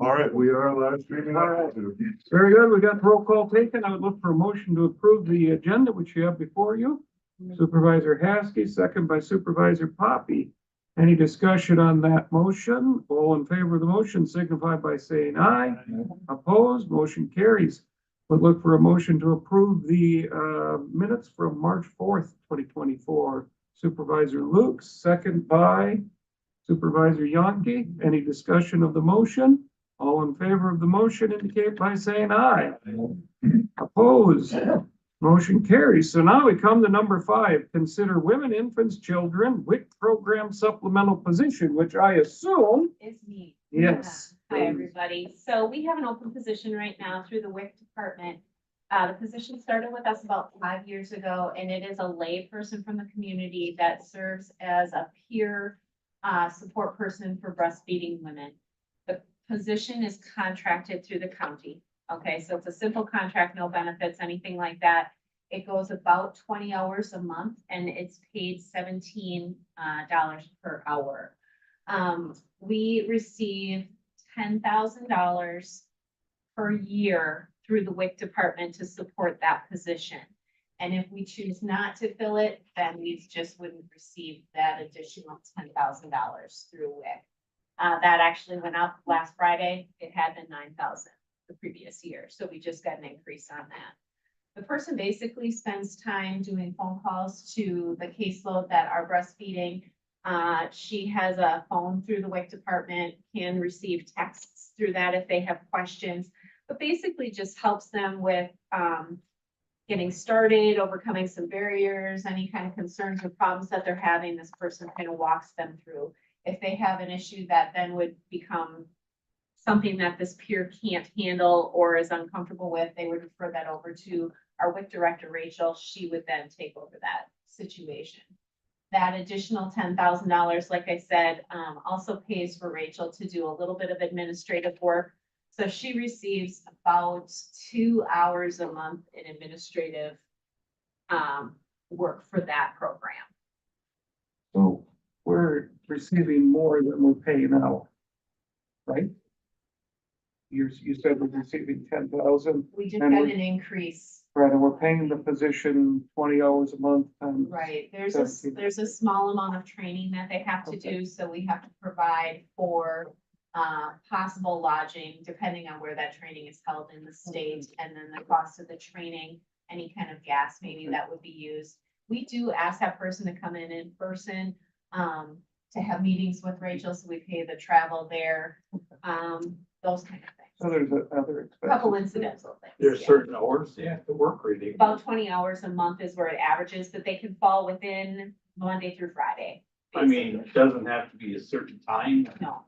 All right, we are last meeting. All right. Very good. We got roll call taken. I would look for a motion to approve the agenda, which you have before you. Supervisor Haskey, second by Supervisor Poppy. Any discussion on that motion? All in favor of the motion signify by saying aye. Opposed, motion carries. Would look for a motion to approve the minutes from March 4th, 2024. Supervisor Luke, second by Supervisor Yonke. Any discussion of the motion? All in favor of the motion indicate by saying aye. Opposed, motion carries. So now we come to number 5. Consider women, infants, children, WIC program supplemental position, which I assume is me. yes. Hi, everybody. So we have an open position right now through the WIC department. The position started with us about 5 years ago, and it is a lay person from the community that serves as a peer support person for breastfeeding women. The position is contracted through the county. Okay, so it's a simple contract, no benefits, anything like that. It goes about 20 hours a month, and it's paid $17 per hour. We receive $10,000 per year through the WIC department to support that position. And if we choose not to fill it, then we just wouldn't receive that additional $10,000 through WIC. That actually went up last Friday. It had been $9,000 the previous year. So we just got an increase on that. The person basically spends time doing phone calls to the caseload that are breastfeeding. She has a phone through the WIC department, can receive texts through that if they have questions, but basically just helps them with getting started, overcoming some barriers, any kind of concerns or problems that they're having. This person kind of walks them through. If they have an issue that then would become something that this peer can't handle or is uncomfortable with, they would refer that over to our WIC director, Rachel. She would then take over that situation. That additional $10,000, like I said, also pays for Rachel to do a little bit of administrative work. So she receives about 2 hours a month in administrative work for that program. So we're receiving more than we're paying out, right? You said we're receiving 10,000. We just And got we're- an increase. Right, and we're paying the position 20 hours a month. And Right, there's $17. a small amount of training that they have to Okay. do, so we have to provide for possible lodging, depending on where that training is held in the state, and then the cost of the training, any kind of gas maybe that would be used. We do ask that person to come in person to have meetings with Rachel, so we pay the travel there, those kind of things. So there's other expenses. Couple incidental things. There's yeah. certain hours they have to work really. About 20 hours a month is where it averages, but they can fall within Monday through Friday. I mean, it doesn't have to be a certain time. No,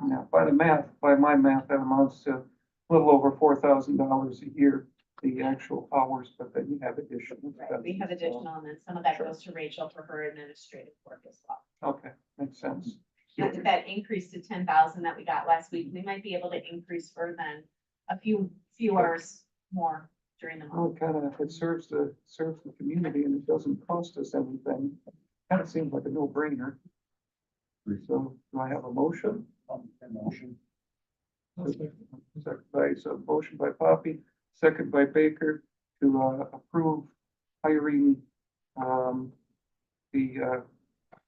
Yeah, by my math, that amounts to a little over $4,000 a year, the actual hours, but then you have additional. right, we have expenses. additional, and then some of that goes to Rachel for her administrative work as well. Okay, makes sense. And with that increase to 10,000 that we got last week, we might be able to increase further than a few hours more during the Well, month. it serves the community and it doesn't cost us anything. Kind of seems like a no-brainer. So do I have a motion? Motion. Motion by Poppy, second by Baker to approve hiring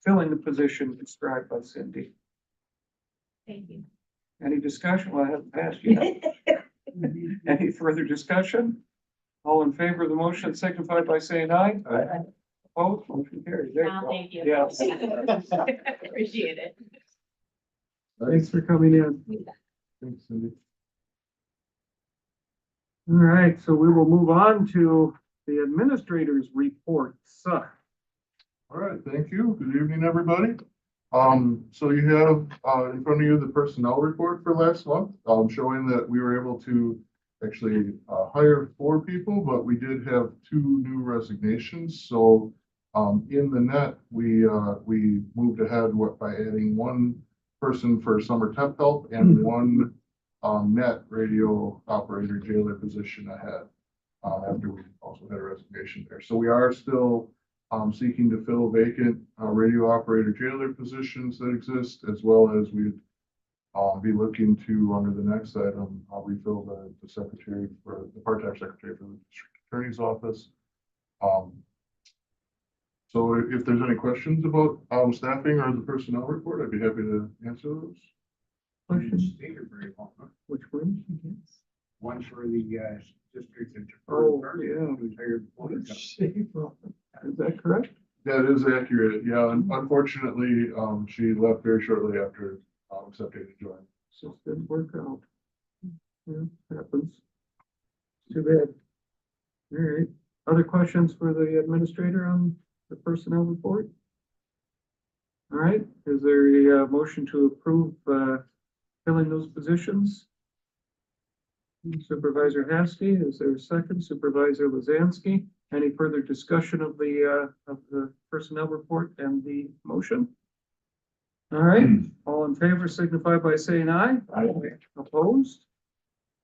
filling the position described by Cindy. Thank you. Any discussion? Well, I haven't passed yet. Any further discussion? All in favor of the motion signify by saying aye. Aye. Opposed, motion carries. There you No, go. thank you. Yes. Appreciate it. Thanks for coming in. Thanks, Cindy. All right, so we will move on to the administrator's reports. All right, thank you. Good evening, everybody. So you have in front of you the personnel report for last month, showing that we were able to actually hire 4 people, but we did have 2 new resignations. So in the net, we moved ahead by adding 1 person for summer temp help and 1 net radio operator jailer position ahead. After we also had a resignation there. So we are still seeking to fill vacant radio operator jailer positions that exist, as well as we be looking to, under the next item, I'll refill the secretary for the part-time secretary for the district attorney's office. So if there's any questions about, staffing or the personnel report, I'd be happy to answer those. Questions? Very well, huh? Which one? One for the district and. Oh, yeah. Retired. Is that correct? That is accurate, yeah, and unfortunately, she left very shortly after, accepting to join. Just didn't work out. Yeah, happens. Too bad. All right. Other questions for the administrator on the personnel report? All right, is there a motion to approve filling those positions? Supervisor Haskey, is there a second? Supervisor Lazansky, any further discussion of the personnel report and the motion? All right, all in favor signify by saying aye. Aye. Opposed?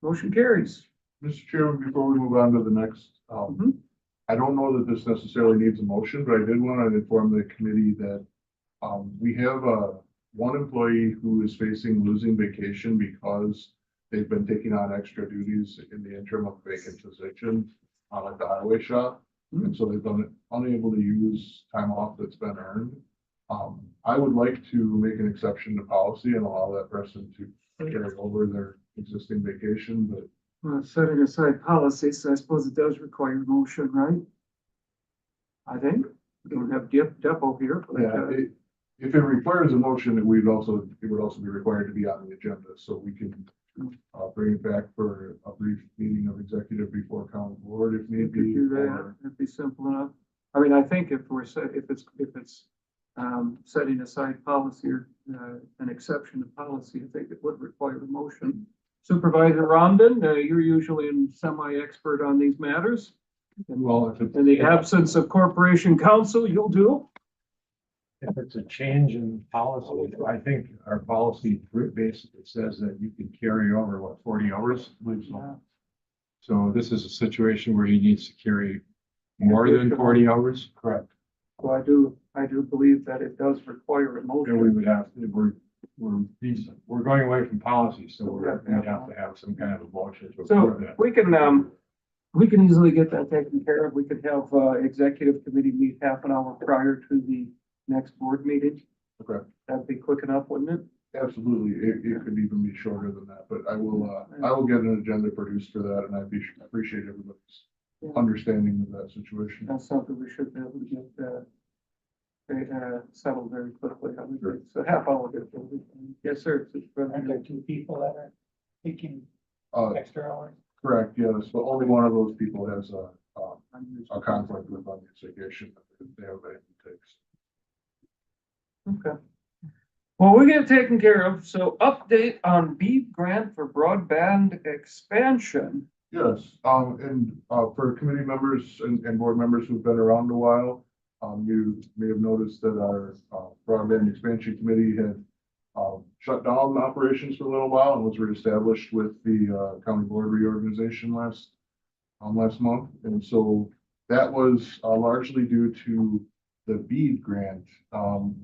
Motion carries. Mr. Chairman, before we move on to the next, Mhm. I don't know that this necessarily needs a motion, but I did want to inform the committee that we have one employee who is facing losing vacation because they've been taking on extra duties in the interim of vacant position at the highway shop. And so they've been unable to use time off that's been earned. I would like to make an exception to policy and allow that person to carry over their existing vacation, but Setting aside policies, I suppose it does require a motion, right? I think, we don't have Depo here. But, yeah, if it requires a motion, it would also be required to be on the agenda, so we can bring it back for a brief meeting of executive before county board if We need could be. do that, or- that'd be simple enough. I mean, I think if it's setting aside policy or an exception to policy, I think it would require a motion. Supervisor Rondon, you're usually semi-expert on these matters. Well, if it's. In the absence of corporation counsel, you'll do. If it's a change in policy, I think our policy basically says that you can carry over, 40 hours? I believe so. Yeah. So this is a situation where he needs to carry more than 40 hours? Correct. So I do believe that it does require a And we motion. would have, we're going away from policy, so we'd have to have some kind of a motion to So approve that. we can easily get that taken care of. We could have executive committee meet half an hour prior to the next board meeting. Okay, That'd be quick enough, wouldn't it? absolutely. It could even be shorter than that, but I will get an agenda produced for that, and I appreciate everybody's Yeah. understanding of that situation. That's something we should be able to get settled very quickly. I would think. So half hour. Yes, sir. Aren't there two people that are taking extra hours? Correct, yes, but only one of those people has a conflict with vacation that they have that it takes. Okay. Well, we get it taken care of. So update on BEAD grant for broadband expansion. Yes, and for committee members and board members who've been around a while, you may have noticed that our broadband expansion committee had shut down operations for a little while and was reestablished with the county board reorganization last month. And so that was largely due to the BEAD grant,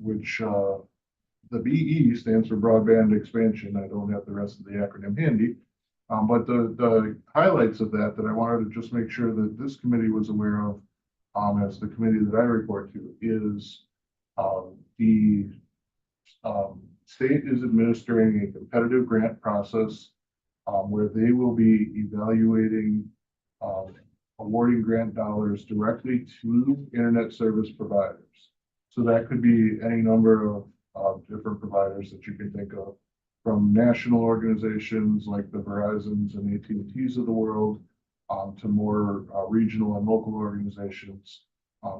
which the BE stands for broadband expansion. I don't have the rest of the acronym handy. But the highlights of that I wanted to just make sure that this committee was aware of, as the committee that I report to, is the state is administering a competitive grant process where they will be evaluating awarding grant dollars directly to internet service providers. So that could be any number of different providers that you can think of, from national organizations like the Verizons and AT&Ts of the world, to more regional and local organizations,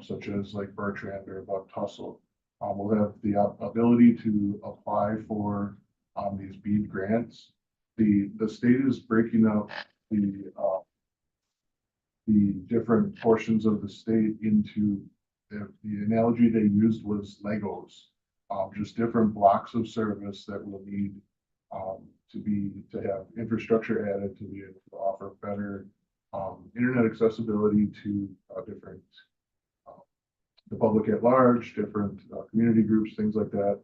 such as like Bertrand or Buck Tussle. We'll have the ability to apply for these BEAD grants. The state is breaking up the different portions of the state into the analogy they used was Legos, just different blocks of service that will need to have infrastructure added to be able to offer better internet accessibility to the public at large, different community groups, things like that.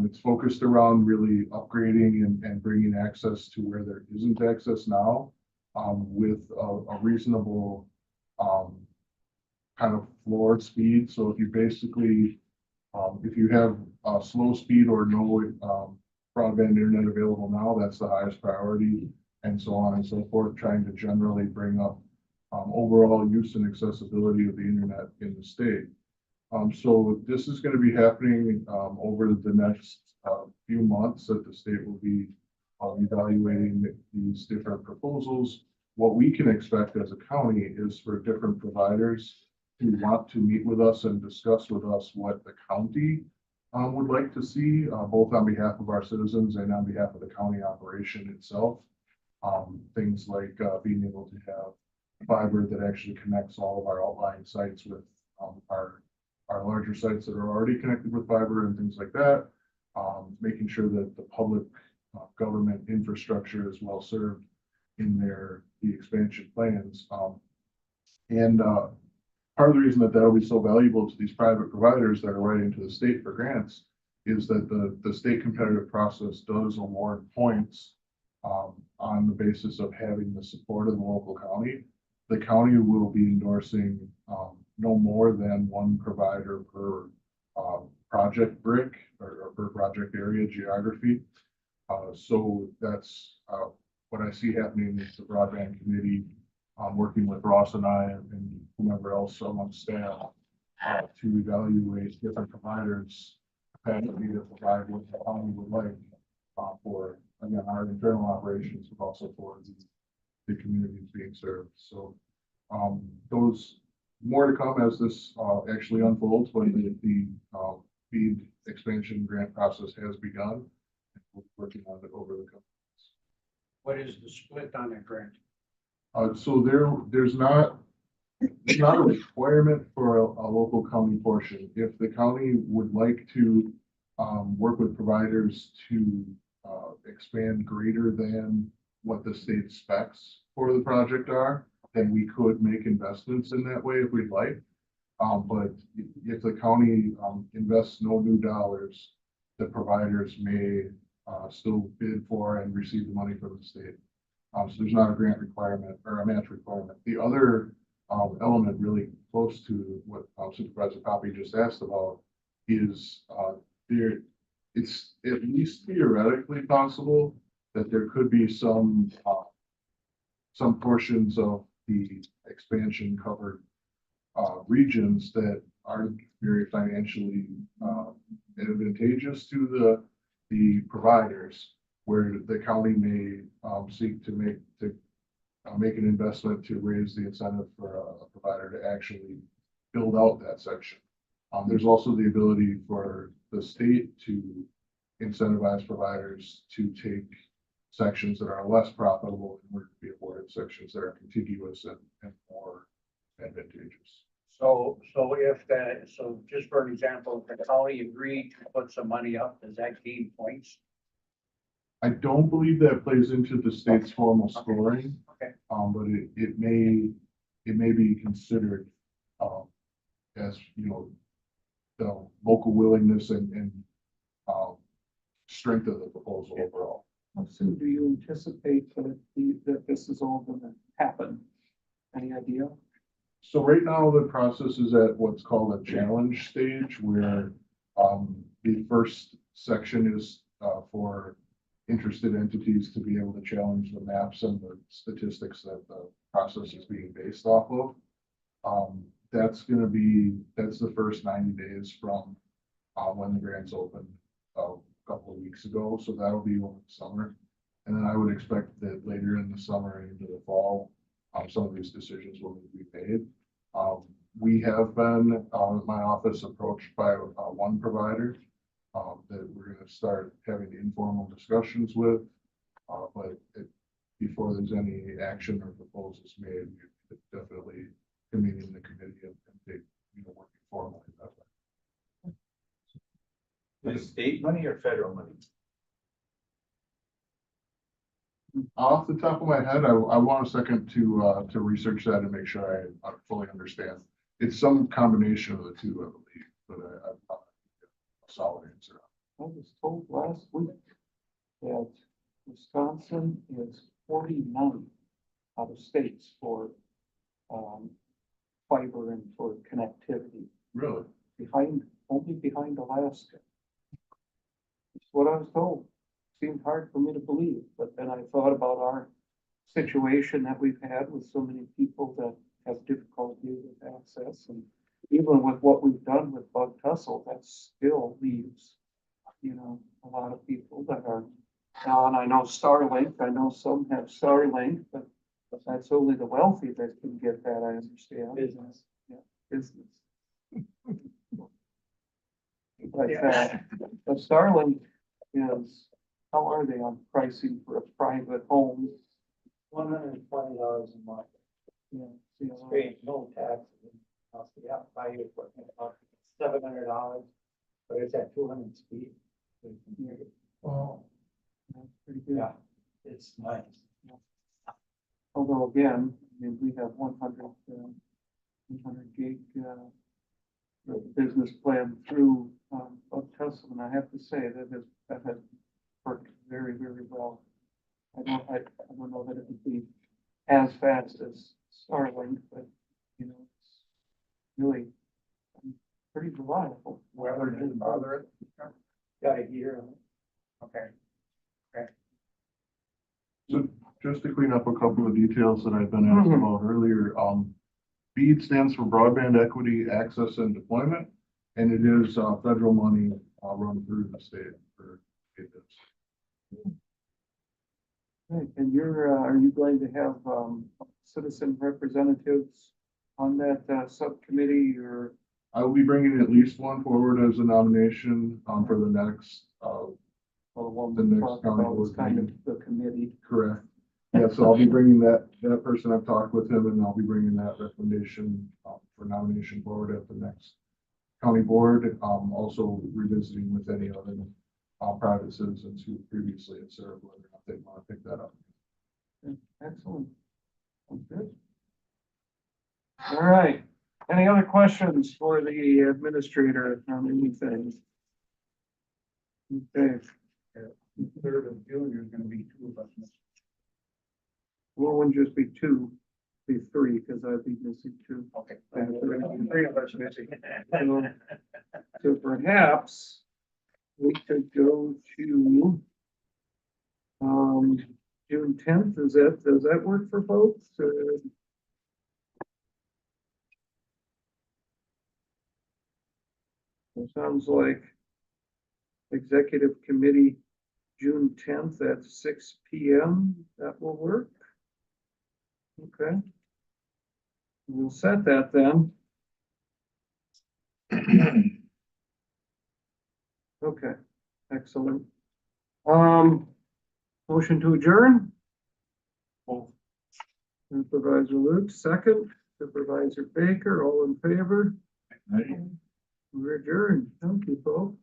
It's focused around really upgrading and bringing access to where there isn't access now, with a reasonable, kind of floor speed. So if you basically, if you have a slow speed or no, broadband internet available now, that's the highest priority, and so on and so forth, trying to generally bring up, overall use and accessibility of the internet in the state. So this is going to be happening, over the next, few months, that the state will be, evaluating these different proposals. What we can expect as a county is for different providers who want to meet with us and discuss with us what the county, would like to see, both on behalf of our citizens and on behalf of the county operation itself. Things like, being able to have fiber that actually connects all of our outlying sites with, our larger sites that are already connected with fiber and things like that. Making sure that the public, government infrastructure is well served in the expansion plans. And part of the reason that that'll be so valuable to these private providers that are writing to the state for grants is that the state competitive process does award points, on the basis of having the support of the local county. The county will be endorsing, no more than one provider per, project brick or per project area geography. So that's, what I see happening is the broadband committee, working with Ross and I and whomever else on staff, to evaluate different providers' capacity to provide what the county would like, for, again, our internal operations, but also for the communities being served. So, those more to come as this, actually unfolds, but the feed expansion grant process has begun. We're working on it over the coming. What is the split on that grant? So there's not a requirement for a local county portion. If the county would like to, work with providers to, expand greater than what the state specs for the project are, then we could make investments in that way if we'd like. But if the county, invests no new dollars, the providers may, still bid for and receive the money from the state. So there's not a grant requirement or a match requirement. The other, element really close to what, Supervisor Poppy just asked about is, it's at least theoretically possible that there could be some portions of the expansion covered, regions that aren't very financially, advantageous to the providers, where the county may, seek to make an investment to raise the incentive for a provider to actually build out that section. There's also the ability for the state to incentivize providers to take sections that are less profitable in order to be awarded sections that are contiguous and more advantageous. So just for an example, if the county agreed to put some money up, does that gain points? I don't believe that plays into the state's formal scoring. Okay. But it may be considered, as, the local willingness and strength of the proposal overall. How soon do you anticipate that this is all gonna happen? Any idea? So right now, the process is at what's called a challenge stage, where, the first section is, for interested entities to be able to challenge the maps and the statistics that the process is being based off of. That's the first 90 days from, when the grants opened a couple of weeks ago. So that'll be over the summer. And then I would expect that later in the summer and into the fall, some of these decisions will need to be made. We have been, my office approached by, one provider, that we're going to start having informal discussions with. But before there's any action or proposals made, we definitely convening the committee and take, working formally that way. Is it state money or federal money? Off the top of my head, I want a second to research that and make sure I fully understand. It's some combination of the two, I believe, but I a solid answer. I was told last week that Wisconsin is 49 out of states for, fiber and for connectivity, Really? only behind Alaska. That's what I was told. Seemed hard for me to believe, but then I thought about our situation that we've had with so many people that have difficulty with access, and even with what we've done with bug tussle, that still leaves, a lot of people that are, and I know Starlink, I know some have Starlink, but that's only the wealthy that can get that, I understand. Business. Yeah, business. But Starlink is, how are they on pricing for a private home? $120 a month. Yeah, It's paid no taxes. You have to buy your equipment, about $700, but it's at 200 speed. So you can hear it. oh, that's pretty good. Yeah, it's nice. Although again, I mean, we have 100 gig, business plan through, Tesla, and I have to say that has worked very, very well. I don't know that it would be as fast as Starlink, but, it's really pretty reliable. Weather didn't bother it. Got a year. Okay. So just to clean up a couple of details that I've been asked about earlier, BEAD stands for Broadband Equity, Access and Deployment, and it is, federal money, run through the state for it. Right, and are you going to have, citizen representatives on that, subcommittee, or? I will be bringing at least one forward as a nomination, for the next, Well, the one The we next talked county about was board kind of meeting. the committee. correct. Yeah, so I'll be bringing that person, I've talked with him, and I'll be bringing that recommendation, for nomination forward at the next county board. Also revisiting with any other, private citizens who previously had served, whether or not they want to pick that up. Excellent. Sounds good. All right. Any other questions for the administrator on anything? Okay, 3rd of June, there's gonna be 2 of us. well, wouldn't just be 2, be 3, because I'd be missing 2. Okay. 3 of us missing. So perhaps we could go to June 10th. Does that work for folks? It sounds like executive committee, June 10th at 6 p.m. That will work. Okay. We'll set that then. Okay, excellent. Motion to adjourn? Supervisor Luke, second. Supervisor Baker, all in favor? We're adjourned. Thank you, folks.